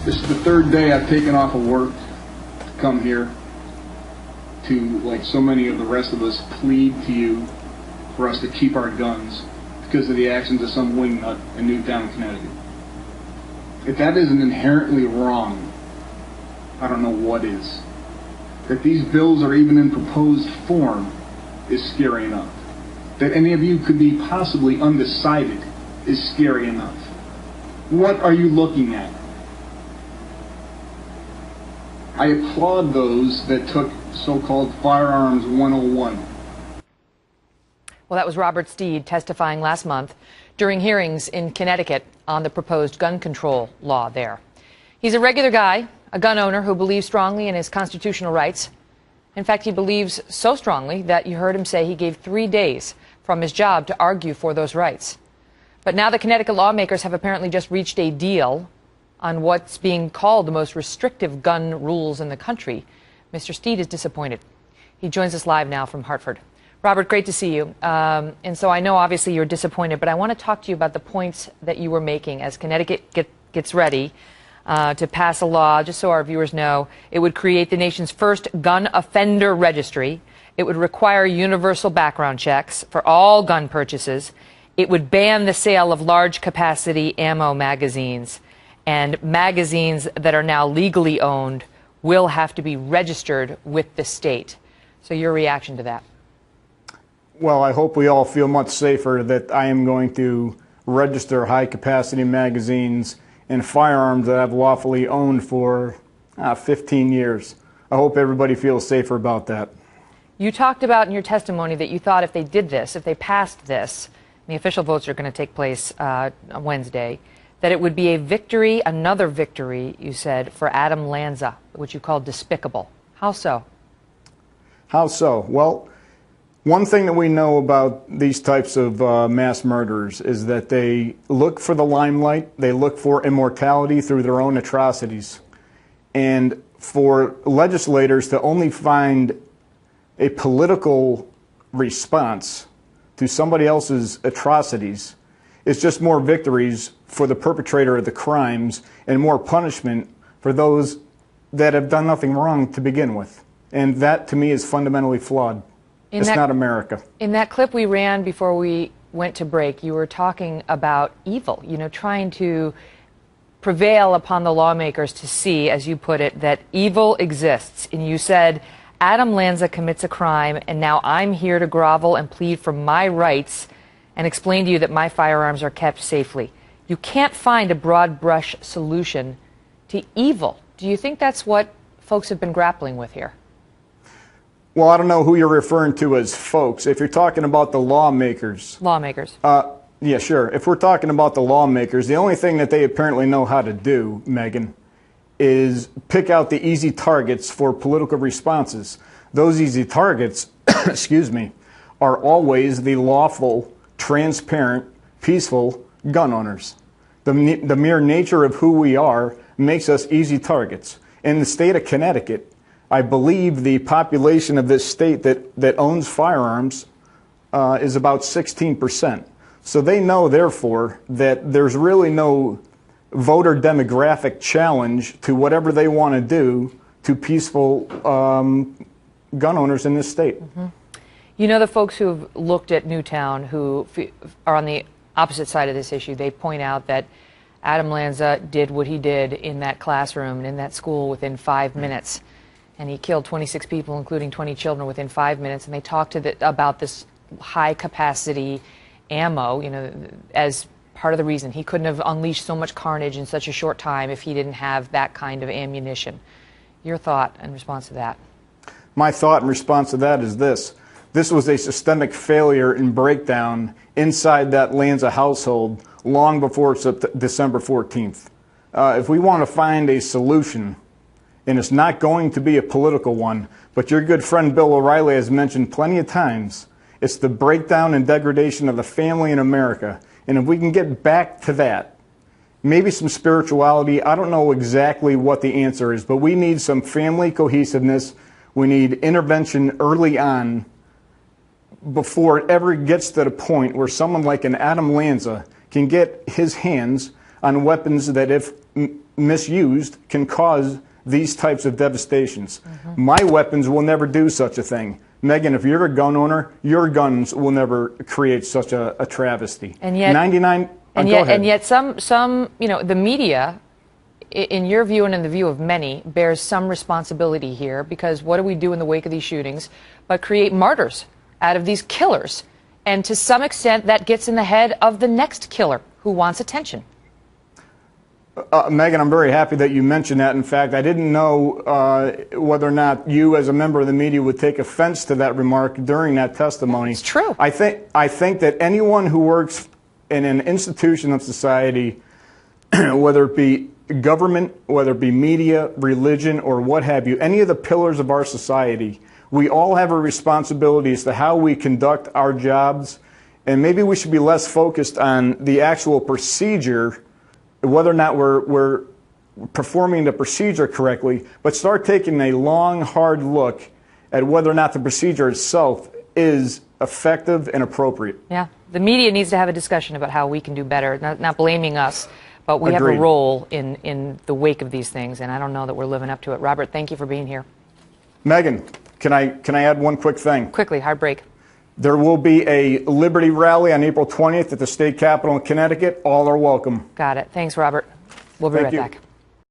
This is the third day I've taken off of work to come here to, like so many of the rest of us, plead to you for us to keep our guns because of the actions of some wingnut in Newtown, Connecticut. If that isn't inherently wrong, I don't know what is. That these bills are even in proposed form is scary enough. That any of you could be possibly undecided is scary enough. What are you looking at? I applaud those that took so-called Firearms 101. Well, that was Robert Steed testifying last month during hearings in Connecticut on the proposed gun control law there. He's a regular guy, a gun owner who believes strongly in his constitutional rights. In fact, he believes so strongly that you heard him say he gave 3 days from his job to argue for those rights. But now the Connecticut lawmakers have apparently just reached a deal on what's being called the most restrictive gun rules in the country. Mr. Steed is disappointed. He joins us live now from Hartford. Robert, great to see you. And so I know obviously you're disappointed, but I want to talk to you about the points that you were making as Connecticut gets ready to pass a law. Just so our viewers know, it would create the nation's first gun offender registry. It would require universal background checks for all gun purchases. It would ban the sale of large capacity ammo magazines. And magazines that are now legally owned will have to be registered with the state. So your reaction to that? Well, I hope we all feel much safer that I am going to register high-capacity magazines and firearms that I've lawfully owned for 15 years. I hope everybody feels safer about that. You talked about in your testimony that you thought if they did this, if they passed this, and the official votes are going to take place on Wednesday, that it would be a victory, another victory, you said, for Adam Lanza, which you called despicable. How so? How so? Well, one thing that we know about these types of mass murderers is that they look for the limelight, they look for immortality through their own atrocities. And for legislators to only find a political response to somebody else's atrocities is just more victories for the perpetrator of the crimes and more punishment for those that have done nothing wrong to begin with. And that, to me, is fundamentally flawed. It's not America. In that clip we ran before we went to break, you were talking about evil, trying to prevail upon the lawmakers to see, as you put it, that evil exists. And you said, Adam Lanza commits a crime, and now I'm here to grovel and plead for my rights and explain to you that my firearms are kept safely. You can't find a broad brush solution to evil. Do you think that's what folks have been grappling with here? Well, I don't know who you're referring to as folks. If you're talking about the lawmakers. Lawmakers. Yeah, sure. If we're talking about the lawmakers, the only thing that they apparently know how to do, Megan, is pick out the easy targets for political responses. Those easy targets, excuse me, are always the lawful, transparent, peaceful gun owners. The mere nature of who we are makes us easy targets. In the state of Connecticut, I believe the population of this state that owns firearms is about 16%. So they know, therefore, that there's really no voter demographic challenge to whatever they want to do to peaceful gun owners in this state. Mm-hmm. You know, the folks who have looked at Newtown, who are on the opposite side of this issue, they point out that Adam Lanza did what he did in that classroom and in that school within 5 minutes. And he killed 26 people, including 20 children, within 5 minutes. And they talked about this high-capacity ammo, as part of the reason. He couldn't have unleashed so much carnage in such a short time if he didn't have that kind of ammunition. Your thought in response to that? My thought in response to that is this. This was a systemic failure and breakdown inside that Lanza household long before December 14th. If we want to find a solution, and it's not going to be a political one, but your good friend Bill O'Reilly has mentioned plenty of times, it's the breakdown and degradation of the family in America. And if we can get back to that, maybe some spirituality, I don't know exactly what the answer is, but we need some family cohesiveness. We need intervention early on before it ever gets to the point where someone like an Adam Lanza can get his hands on weapons that, if misused, can cause these types of devastations. My weapons will never do such a thing. Megan, if you're a gun owner, your guns will never create such a travesty. And yet, 99. And yet, some, the media, in your view and in the view of many, bears some responsibility here, because what do we do in the wake of these shootings but create martyrs out of these killers? And to some extent, that gets in the head of the next killer who wants attention. Megan, I'm very happy that you mentioned that. In fact, I didn't know whether or not you, as a member of the media, would take offense to that remark during that testimony. It's true. I think that anyone who works in an institution of society, whether it be government, whether it be media, religion, or what have you, any of the pillars of our society, we all have a responsibility as to how we conduct our jobs, and maybe we should be less focused on the actual procedure, whether or not we're performing the procedure correctly, but start taking a long, hard look at whether or not the procedure itself is effective and appropriate. Yeah, the media needs to have a discussion about how we can do better, not blaming us, but we Agreed. have a role in the wake of these things, and I don't know that we're living up to it. Robert, thank you for being here. Megan, can I add one quick thing? Quickly, hard break. There will be a Liberty rally on April 20th at the state capitol in Connecticut. All are welcome. Got it. Thanks, Robert. We'll be right you. back.